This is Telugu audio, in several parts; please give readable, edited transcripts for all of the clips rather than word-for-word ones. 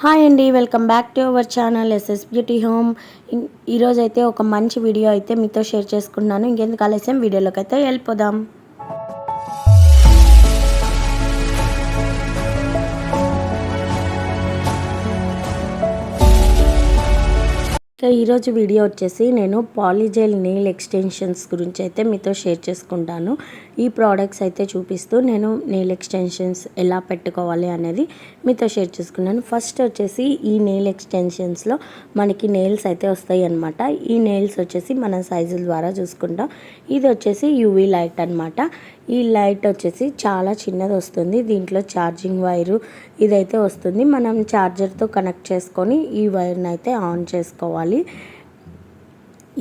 హాయ్ అండి, welcome back to our channel SS beauty home. ఈరోజు అయితే ఒక మంచి వీడియో అయితే మీతో షేర్ చేసుకున్నాను. ఇంకెందుకు ఆలస్యం, వీడియోలోకి అయితే వెళ్ళిపోదాం. ఈరోజు వీడియో వచ్చేసి నేను పాలీజెల్ నెయిల్ ఎక్స్టెన్షన్స్ గురించి అయితే మీతో షేర్ చేసుకుంటాను. ఈ ప్రోడక్ట్స్ అయితే చూపిస్తూ నేను నెయిల్ ఎక్స్టెన్షన్స్ ఎలా పెట్టుకోవాలి అనేది మీతో షేర్ చేసుకున్నాను. ఫస్ట్ వచ్చేసి ఈ నెయిల్ ఎక్స్టెన్షన్స్లో మనకి నెయిల్స్ అయితే వస్తాయి అన్నమాట. ఈ నెయిల్స్ వచ్చేసి మన సైజుల ద్వారా చూసుకుంటాం. ఇది వచ్చేసి యూవీ లైట్ అన్నమాట. ఈ లైట్ వచ్చేసి చాలా చిన్నది వస్తుంది. దీంట్లో ఛార్జింగ్ వైరు ఇదైతే వస్తుంది. మనం ఛార్జర్తో కనెక్ట్ చేసుకొని ఈ వైర్ని అయితే ఆన్ చేసుకోవాలి.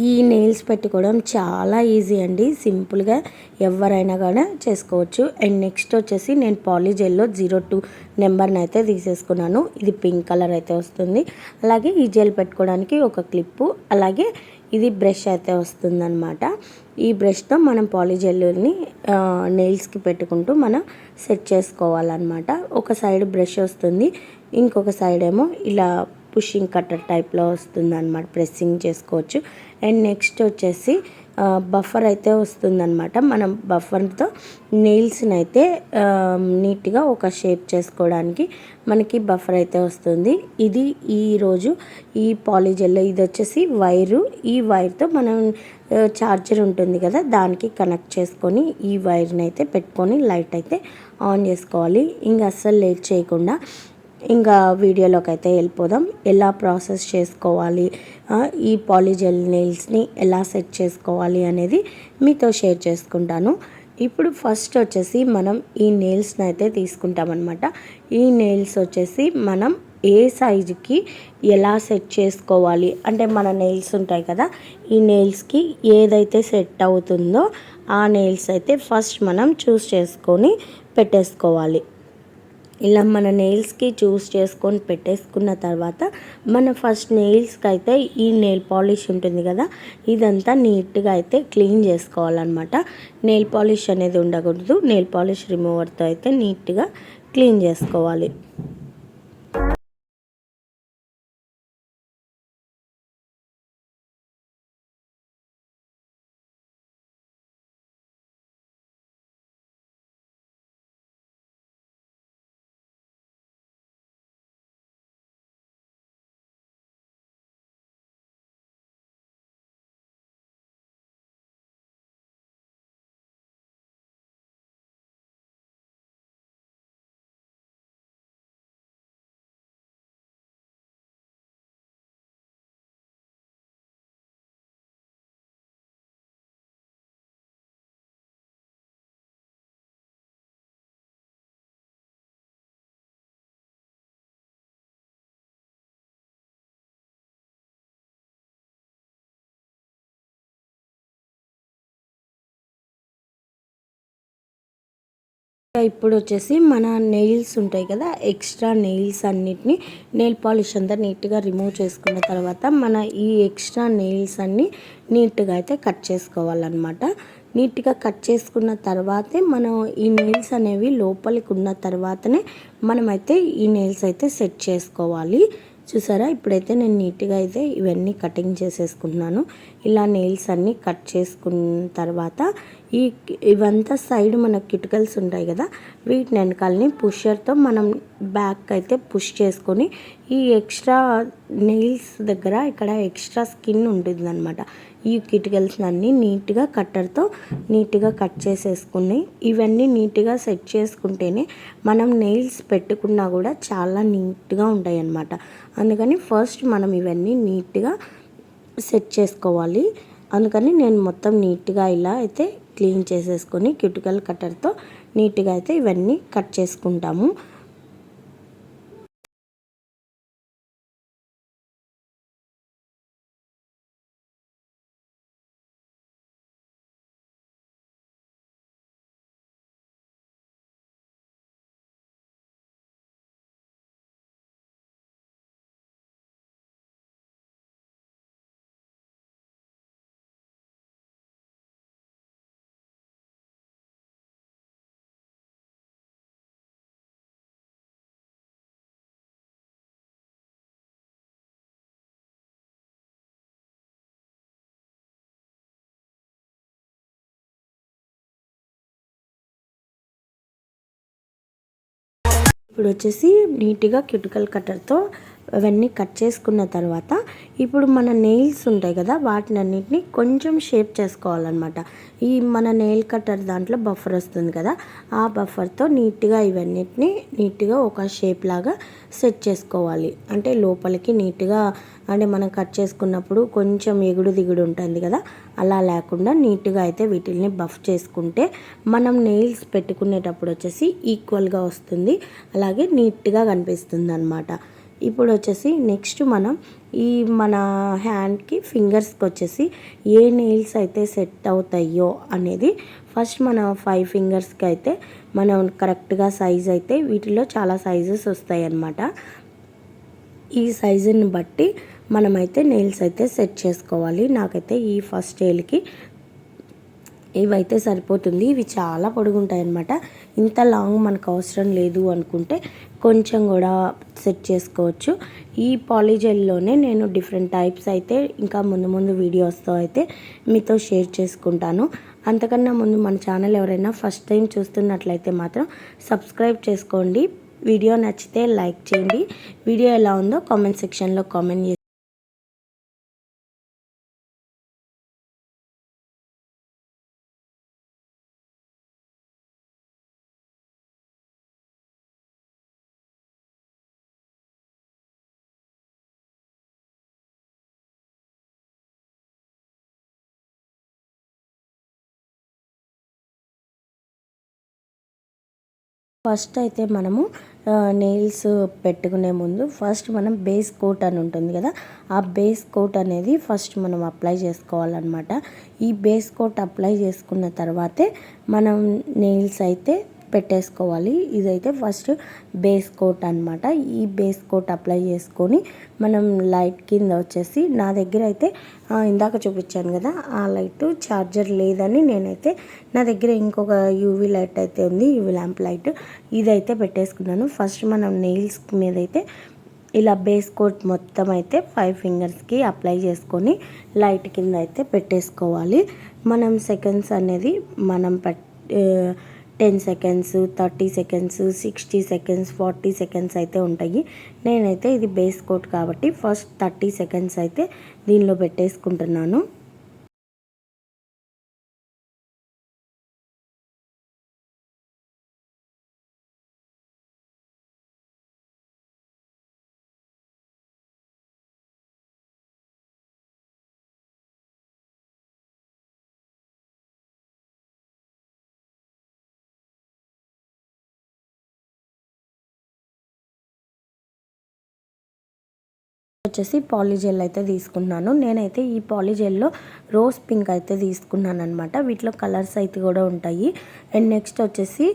ఈ నెయిల్స్ పెట్టుకోవడం చాలా ఈజీ అండి, సింపుల్గా ఎవరైనా కూడా చేసుకోవచ్చు. అండ్ నెక్స్ట్ వచ్చేసి నేను పాలీజెల్లో 02 నెంబర్ని అయితే తీసేసుకున్నాను. ఇది పింక్ కలర్ అయితే వస్తుంది. అలాగే ఈ జెల్ పెట్టుకోవడానికి ఒక క్లిప్పు, అలాగే ఇది బ్రష్ అయితే వస్తుందన్నమాట. ఈ బ్రష్తో మనం పాలీజెల్ని నెయిల్స్కి పెట్టుకుంటూ మనం సెట్ చేసుకోవాలన్నమాట. ఒక సైడ్ బ్రష్ వస్తుంది, ఇంకొక సైడ్ ఏమో ఇలా పుషింగ్ కట్టర్ టైప్లో వస్తుంది అన్నమాట, ప్రెస్సింగ్ చేసుకోవచ్చు. అండ్ నెక్స్ట్ వచ్చేసి బఫర్ అయితే వస్తుందన్నమాట. మనం బఫర్తో నెయిల్స్ని అయితే నీట్గా ఒక షేప్ చేసుకోవడానికి మనకి బఫర్ అయితే వస్తుంది. ఇది ఈరోజు ఈ పాలీజెల్లో ఇది వచ్చేసి వైరు. ఈ వైర్తో మనం ఛార్జర్ ఉంటుంది కదా, దానికి కనెక్ట్ చేసుకొని ఈ వైర్ని అయితే పెట్టుకొని లైట్ అయితే ఆన్ చేసుకోవాలి. ఇంకా అస్సలు లేట్ చేయకుండా ఇంకా వీడియోలోకి అయితే వెళ్ళిపోదాం. ఎలా ప్రాసెస్ చేసుకోవాలి, ఈ పాలీజెల్ నెయిల్స్ని ఎలా సెట్ చేసుకోవాలి అనేది మీతో షేర్ చేసుకుంటాను. ఇప్పుడు ఫస్ట్ వచ్చేసి మనం ఈ నెయిల్స్ని అయితే తీసుకుంటామన్నమాట. ఈ నెయిల్స్ వచ్చేసి మనం ఏ సైజుకి ఎలా సెట్ చేసుకోవాలి అంటే, మన నెయిల్స్ ఉంటాయి కదా, ఈ నెయిల్స్కి ఏదైతే సెట్ అవుతుందో ఆ నెయిల్స్ అయితే ఫస్ట్ మనం చూస్ చేసుకొని పెట్టేసుకోవాలి. ఇలా మన నెయిల్స్కి చూస్ చేసుకొని పెట్టేసుకున్న తర్వాత మన ఫస్ట్ నెయిల్స్కి అయితే ఈ నెయిల్ పాలిష్ ఉంటుంది కదా, ఇదంతా నీట్గా అయితే క్లీన్ చేసుకోవాలన్నమాట. నెయిల్ పాలిష్ అనేది ఉండకూడదు. నెయిల్ పాలిష్ రిమూవర్తో అయితే నీట్గా క్లీన్ చేసుకోవాలి. ఇప్పుడు వచ్చేసి మన నెయిల్స్ ఉంటాయి కదా, ఎక్స్ట్రా నెయిల్స్ అన్నిటిని నెయిల్ పాలిష్ అంతా నీట్గా రిమూవ్ చేసుకున్న తర్వాత మన ఈ ఎక్స్ట్రా నెయిల్స్ అన్నీ నీట్గా అయితే కట్ చేసుకోవాలన్నమాట. నీట్గా కట్ చేసుకున్న తర్వాతే మనం ఈ నెయిల్స్ అనేవి లోపలికి ఉన్న తర్వాతనే మనమైతే ఈ నెయిల్స్ అయితే సెట్ చేసుకోవాలి. చూసారా, ఇప్పుడైతే నేను నీట్గా అయితే ఇవన్నీ కటింగ్ చేసేసుకుంటున్నాను. ఇలా నెయిల్స్ అన్నీ కట్ చేసుకున్న తర్వాత ఇవంతా సైడ్ మన కిటికల్స్ ఉంటాయి కదా, వీటిని వెనకాలని పుషర్తో మనం బ్యాక్ అయితే పుష్ చేసుకొని ఈ ఎక్స్ట్రా నెయిల్స్ దగ్గర ఇక్కడ ఎక్స్ట్రా స్కిన్ ఉంటుంది అనమాట, ఈ కిటికల్స్ అన్నీ నీట్గా కట్టర్తో నీట్గా కట్ చేసేసుకుని ఇవన్నీ నీట్గా సెట్ చేసుకుంటేనే మనం నెయిల్స్ పెట్టుకున్నా కూడా చాలా నీట్గా ఉంటాయి అన్నమాట. అందుకని ఫస్ట్ మనం ఇవన్నీ నీట్గా సెట్ చేసుకోవాలి. అందుకని నేను మొత్తం నీట్గా ఇలా అయితే క్లీన్ చేసేసుకొని క్యూటికల్ కట్టర్తో నీట్గా అయితే ఇవన్నీ కట్ చేసుకుంటాము. ఇప్పుడు వచ్చేసి నీట్గా క్యూటికల్ కట్టర్తో అవన్నీ కట్ చేసుకున్న తర్వాత ఇప్పుడు మన నెయిల్స్ ఉంటాయి కదా, వాటిని అన్నిటిని కొంచెం షేప్ చేసుకోవాలన్నమాట. ఈ మన నెయిల్ కట్టర్ దాంట్లో బఫర్ వస్తుంది కదా, ఆ బఫర్తో నీట్గా ఇవన్నిటిని నీట్గా ఒక షేప్ లాగా సెట్ చేసుకోవాలి. అంటే లోపలికి నీట్గా, అంటే మనం కట్ చేసుకున్నప్పుడు కొంచెం ఎగుడు దిగుడు ఉంటుంది కదా, అలా లేకుండా నీట్గా అయితే వీటిని బఫ్ చేసుకుంటే మనం నెయిల్స్ పెట్టుకునేటప్పుడు వచ్చేసి ఈక్వల్గా వస్తుంది, అలాగే నీట్గా కనిపిస్తుంది అన్నమాట. ఇప్పుడు వచ్చేసి నెక్స్ట్ మనం ఈ మన హ్యాండ్కి ఫింగర్స్కి వచ్చేసి ఏ నెయిల్స్ అయితే సెట్ అవుతాయో అనేది ఫస్ట్ మన 5 ఫింగర్స్కి అయితే మనం కరెక్ట్గా సైజ్ అయితే వీటిలో చాలా సైజెస్ వస్తాయి అన్నమాట. ఈ సైజుని బట్టి మనమైతే నెయిల్స్ అయితే సెట్ చేసుకోవాలి. నాకైతే ఈ ఫస్ట్ నెయిల్కి ఇవైతే సరిపోతుంది. ఇవి చాలా పొడుగుంటాయి అన్నమాట. ఇంత లాంగ్ మనకు అవసరం లేదు అనుకుంటే కొంచెం కూడా సెట్ చేసుకోవచ్చు. ఈ పాలీజెల్లోనే నేను డిఫరెంట్ టైప్స్ అయితే ఇంకా ముందు ముందు వీడియోస్తో అయితే మీతో షేర్ చేసుకుంటాను. అంతకన్నా ముందు మన ఛానల్ ఎవరైనా ఫస్ట్ టైం చూస్తున్నట్లయితే మాత్రం సబ్స్క్రైబ్ చేసుకోండి. వీడియో నచ్చితే లైక్ చేయండి. వీడియో ఎలా ఉందో కామెంట్ సెక్షన్లో కామెంట్ చేయండి. ఫస్ట్ అయితే మనము నెయిల్స్ పెట్టుకునే ముందు ఫస్ట్ మనం బేస్ కోట్ అని ఉంటుంది కదా, ఆ బేస్ కోట్ అనేది ఫస్ట్ మనం అప్లై చేసుకోవాలన్నమాట. ఈ బేస్ కోట్ అప్లై చేసుకున్న తర్వాతే మనం నెయిల్స్ అయితే పెట్టేసుకోవాలి. ఇదైతే ఫస్ట్ బేస్ కోట్ అనమాట. ఈ బేస్ కోట్ అప్లై చేసుకొని మనం లైట్ కింద వచ్చేసి, నా దగ్గర అయితే ఇందాక చూపించాను కదా ఆ లైట్ ఛార్జర్ లేదని నేనైతే నా దగ్గర ఇంకొక యూవీ లైట్ అయితే ఉంది, యూవీ ల్యాంప్ లైట్, ఇదైతే పెట్టేసుకున్నాను. ఫస్ట్ మనం నెయిల్స్ మీద అయితే ఇలా బేస్ కోట్ మొత్తం అయితే 5 ఫింగర్స్కి అప్లై చేసుకొని లైట్ కింద అయితే పెట్టేసుకోవాలి. మనం సెకండ్స్ అనేది మనం 10 సెకండ్స్, 30 సెకండ్స్, 60 సెకండ్స్, 40 సెకండ్స్ అయితే ఉంటాయి. నేనైతే ఇది బేస్ కోట్ కాబట్టి ఫస్ట్ 30 సెకండ్స్ అయితే దీనిలో పెట్టేసుకుంటున్నాను. వచ్చేసి పాలీజెల్ అయితే తీసుకున్నాను. నేనైతే ఈ పాలీజెల్లో రోజ్ పింక్ అయితే తీసుకున్నాను అనమాట. వీటిలో కలర్స్ అయితే కూడా ఉంటాయి. అండ్ నెక్స్ట్ వచ్చేసి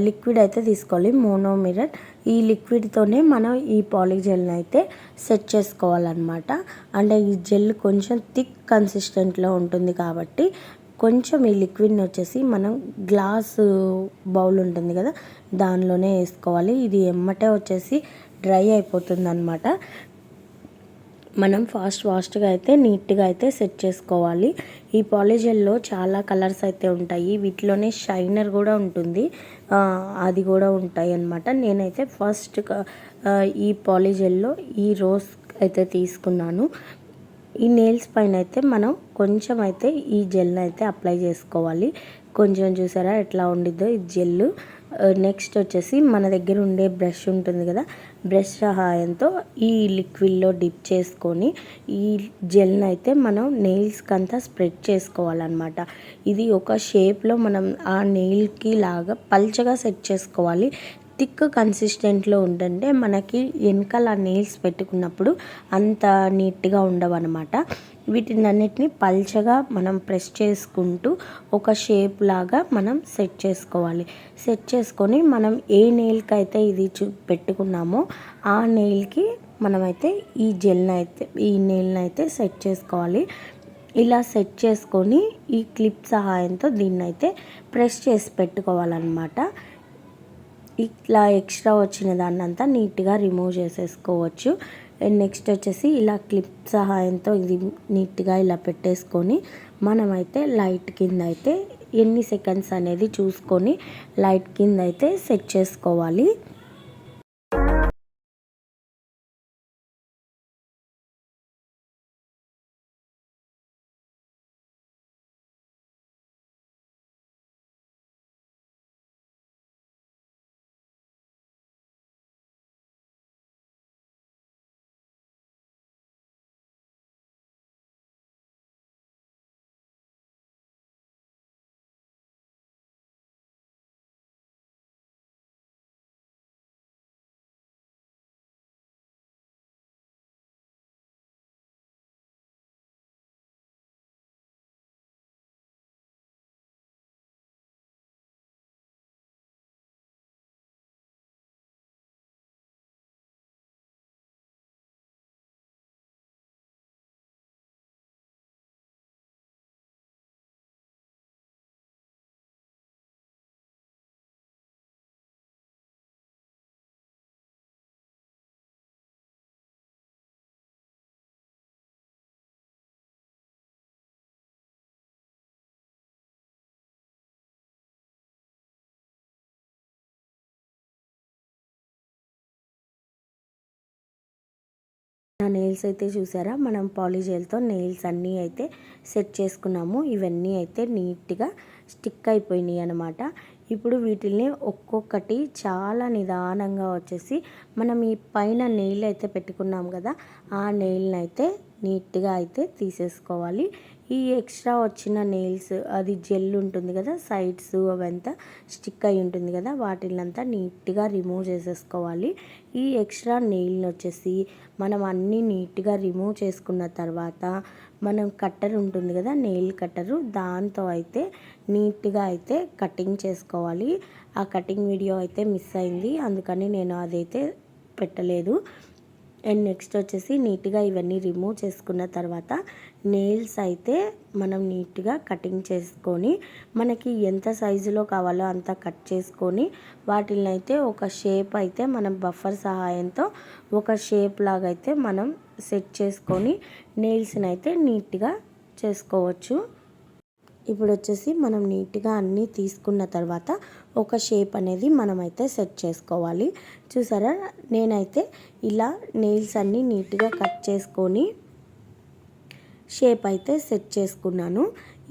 లిక్విడ్ అయితే తీసుకోవాలి, మోనో మిర్రర్. ఈ లిక్విడ్తోనే మనం ఈ పాలీజెల్ని అయితే సెట్ చేసుకోవాలన్నమాట. అంటే ఈ జెల్ కొంచెం థిక్ కన్సిస్టెంట్లో ఉంటుంది కాబట్టి కొంచెం ఈ లిక్విడ్ని వచ్చేసి మనం గ్లాస్ బౌల్ ఉంటుంది కదా దానిలోనే వేసుకోవాలి. ఇది ఎమ్మటే వచ్చేసి డ్రై అయిపోతుంది అనమాట. మనం ఫాస్ట్గా అయితే నీట్గా అయితే సెట్ చేసుకోవాలి. ఈ పాలీజెల్లో చాలా కలర్స్ అయితే ఉంటాయి. వీటిలోనే షైనర్ కూడా ఉంటుంది, అది కూడా ఉంటాయి అన్నమాట. నేనైతే ఫస్ట్ ఈ పాలీజెల్లో ఈ రోజ్ అయితే తీసుకున్నాను. ఈ నెయిల్స్ పైన అయితే మనం కొంచెం అయితే ఈ జెల్ అయితే అప్లై చేసుకోవాలి. కొంచెం చూసారా ఎట్లా ఉండిద్దో ఈ జెల్. నెక్స్ట్ వచ్చేసి మన దగ్గర ఉండే బ్రష్ ఉంటుంది కదా, బ్రష్ సహాయంతో ఈ లిక్విడ్లో డిప్ చేసుకొని ఈ జెల్ని అయితే మనం నెయిల్స్కి అంతా స్ప్రెడ్ చేసుకోవాలన్నమాట. ఇది ఒక షేప్లో మనం ఆ నెయిల్కి లాగా పల్చగా సెట్ చేసుకోవాలి. థిక్ కన్సిస్టెంట్లో ఉంటుంటే మనకి వెనకాల నెయిల్స్ పెట్టుకున్నప్పుడు అంత నీట్గా ఉండవన్నమాట. వీటిని అన్నిటిని పల్చగా మనం ప్రెస్ చేసుకుంటూ ఒక షేప్ లాగా మనం సెట్ చేసుకోవాలి. సెట్ చేసుకొని మనం ఏ నెయిల్కి అయితే ఇది పెట్టుకున్నామో ఆ నెయిల్కి మనమైతే ఈ జెల్ని అయితే ఈ నెయిల్ని అయితే సెట్ చేసుకోవాలి. ఇలా సెట్ చేసుకొని ఈ క్లిప్ సహాయంతో దీన్ని అయితే ప్రెస్ చేసి పెట్టుకోవాలన్నమాట. ఇట్లా ఎక్స్ట్రా వచ్చిన దాన్ని అంతా నీట్గా రిమూవ్ చేసేసుకోవచ్చు. నెక్స్ట్ వచ్చేసి ఇలా క్లిప్ సహాయంతో ఇది నీట్గా ఇలా పెట్టేసుకొని మనమైతే లైట్ కింద అయితే ఎన్ని సెకండ్స్ అనేది చూసుకొని లైట్ కింద అయితే సెట్ చేసుకోవాలి. నెయిల్స్ అయితే చూసారా, మనం పాలిజెల్తో నెయిల్స్ అన్నీ అయితే సెట్ చేసుకున్నాము. ఇవన్నీ అయితే నీట్గా స్టిక్ అయిపోయినాయి అన్నమాట. ఇప్పుడు వీటిని ఒక్కొక్కటి చాలా నిదానంగా వచ్చేసి మనం ఈ పైన నెయిల్ అయితే పెట్టుకున్నాం కదా, ఆ నెయిల్ని అయితే నీట్గా అయితే తీసేసుకోవాలి. ఈ ఎక్స్ట్రా వచ్చిన నెయిల్స్, అది జెల్ ఉంటుంది కదా సైడ్స్, అవంతా స్టిక్ అయి ఉంటుంది కదా, వాటినంతా నీట్గా రిమూవ్ చేసేసుకోవాలి. ఈ ఎక్స్ట్రా నెయిల్ని వచ్చేసి మనం అన్నీ నీట్గా రిమూవ్ చేసుకున్న తర్వాత మనం కట్టర్ ఉంటుంది కదా, నెయిల్ కట్టరు, దాంతో అయితే నీట్గా అయితే కటింగ్ చేసుకోవాలి. ఆ కటింగ్ వీడియో అయితే మిస్ అయింది, అందుకని నేను అదైతే పెట్టలేదు. అండ్ నెక్స్ట్ వచ్చేసి నీట్గా ఇవన్నీ రిమూవ్ చేసుకున్న తర్వాత నెయిల్స్ అయితే మనం నీట్గా కటింగ్ చేసుకొని మనకి ఎంత సైజులో కావాలో అంత కట్ చేసుకొని వాటిని అయితే ఒక షేప్ అయితే మనం బఫర్ సహాయంతో ఒక షేప్ లాగా అయితే మనం సెట్ చేసుకొని నెయిల్స్ని అయితే నీట్గా చేసుకోవచ్చు. ఇప్పుడు వచ్చేసి మనం నీట్గా అన్నీ తీసుకున్న తర్వాత ఒక షేప్ అనేది మనమైతే సెట్ చేసుకోవాలి. చూసారా, నేనైతే ఇలా నెయిల్స్ అన్నీ నీట్గా కట్ చేసుకొని షేప్ అయితే సెట్ చేసుకున్నాను.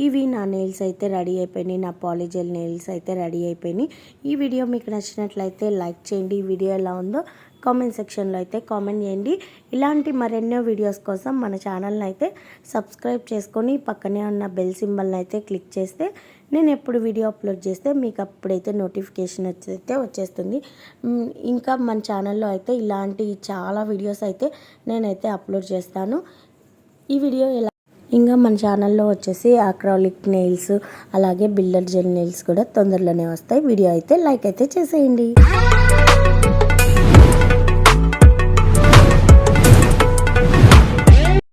ఇవి నా నెయిల్స్ అయితే రెడీ అయిపోయినాయి, నా పాలిజెల్ నెయిల్స్ అయితే రెడీ అయిపోయినాయి. ఈ వీడియో మీకు నచ్చినట్లయితే లైక్ చేయండి. ఈ వీడియో ఎలా ఉందో కామెంట్ సెక్షన్లో అయితే కామెంట్ చేయండి. ఇలాంటి మరెన్నో వీడియోస్ కోసం మన ఛానల్ని అయితే సబ్స్క్రైబ్ చేసుకొని పక్కనే ఉన్న బెల్ సింబల్ని అయితే క్లిక్ చేస్తే నేను ఎప్పుడు వీడియో అప్లోడ్ చేస్తే మీకు అప్పుడైతే నోటిఫికేషన్ అయితే వచ్చేస్తుంది. ఇంకా మన ఛానల్లో అయితే ఇలాంటి చాలా వీడియోస్ అయితే నేనైతే అప్లోడ్ చేస్తాను. ఈ వీడియో ఎలా ఇంకా మన ఛానల్లో వచ్చేసి అక్రాలిక్ నెయిల్స్ అలాగే బిల్డర్ జెల్ నెయిల్స్ కూడా తొందరలోనే వస్తాయి. వీడియో అయితే లైక్ అయితే చేసేయండి.